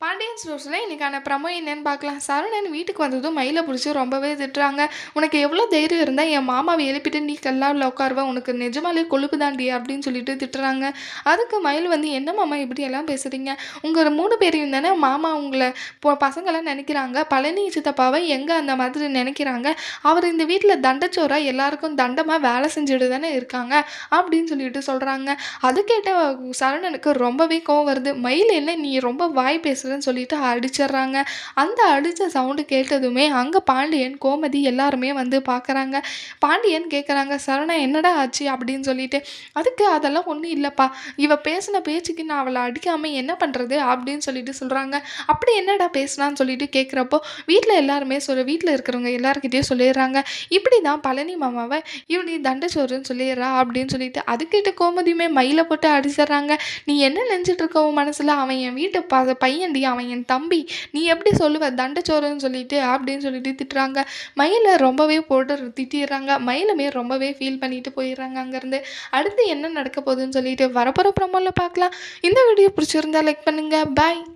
பாண்டியன் ஸ்டோர்ஸில் இன்றைக்கான ப்ரமோ என்னன்னு பார்க்கலாம். சரவணன் வீட்டுக்கு வந்ததும் மயிலை பிடிச்சி ரொம்பவே திட்டுறாங்க. உனக்கு எவ்வளோ தைரியம் இருந்தால் என் மாமாவை எழுப்பிட்டு நீ கல்லாவில் உட்காருவ, உனக்கு நிஜமாலே கொழுப்பு தாண்டி அப்படின்னு சொல்லிட்டு திட்டுறாங்க. அதுக்கு மயில் வந்து, என்ன மாமா இப்படியெல்லாம் பேசுகிறீங்க? உங்கள் 3 பேரையும் தானே மாமா உங்களை பசங்களாம் நினைக்கிறாங்க. பழனி சித்தப்பாவை எங்கே அந்த மாதிரி நினைக்கிறாங்க? அவர் இந்த வீட்டில் தண்டச்சோரா எல்லாருக்கும் தண்டமாக வேலை செஞ்சுட்டு தானே இருக்காங்க அப்படின்னு சொல்லிட்டு சொல்கிறாங்க. அது கேட்ட சரவணனுக்கு ரொம்பவே கோவம் வருது. மயில் என்ன நீ ரொம்ப வாய் பேசுகிறேன்னு சொல்லிட்டு அடிச்சிடுறாங்க. அந்த அடித்த சவுண்டு கேட்டதுமே அங்கே பாண்டியன், கோமதி எல்லாருமே வந்து பார்க்குறாங்க. பாண்டியன் கேட்குறாங்க, சரவணா என்னடா ஆச்சு அப்படின்னு சொல்லிட்டு. அதுக்கு அதெல்லாம் ஒன்றும் இல்லைப்பா, இவ பேசின பேச்சுக்கு நான் அவளை அடிக்காமல் என்ன பண்ணுறது அப்படின்னு சொல்லிட்டு சொல்கிறாங்க. அப்படி என்னடா பேசுனான்னு சொல்லிட்டு கேட்குறப்போ வீட்டில் எல்லாருமே வீட்டில் இருக்கிறவங்க எல்லாருக்கிட்டேயும் சொல்லிடுறாங்க, இப்படி தான் பழனி மாமாவை இப்படி தண்டச்சோறுன்னு சொல்லிடுறா அப்படின்னு சொல்லிட்டு. அதுக்கிட்ட கோமதியுமே மயிலை போட்டு அடிச்சிடுறாங்க. நீ என்ன நினச்சிட்டு இருக்க உன் மனசில்? அவன் என் வீட்டு பையன்டி, அவன் என் தம்பி, நீ எப்படி சொல்லுவ தண்டச்சோறுன்னு சொல்லிட்டு அப்படின்னு சொல்லிட்டு திட்டுறாங்க. மயிலை ரொம்பவே போட்டு திட்டிடுறாங்க. மயிலுமே ரொம்பவே ஃபீல் பண்ணிட்டு போயிடுறாங்க அங்கேருந்து. அடுத்து என்ன நடக்க போகுதுன்னு சொல்லிட்டு வரப்போகிற ப்ரோமோவில் பார்க்கலாம். இந்த வீடியோ பிடிச்சிருந்தா லைக் பண்ணுங்கள். பாய்.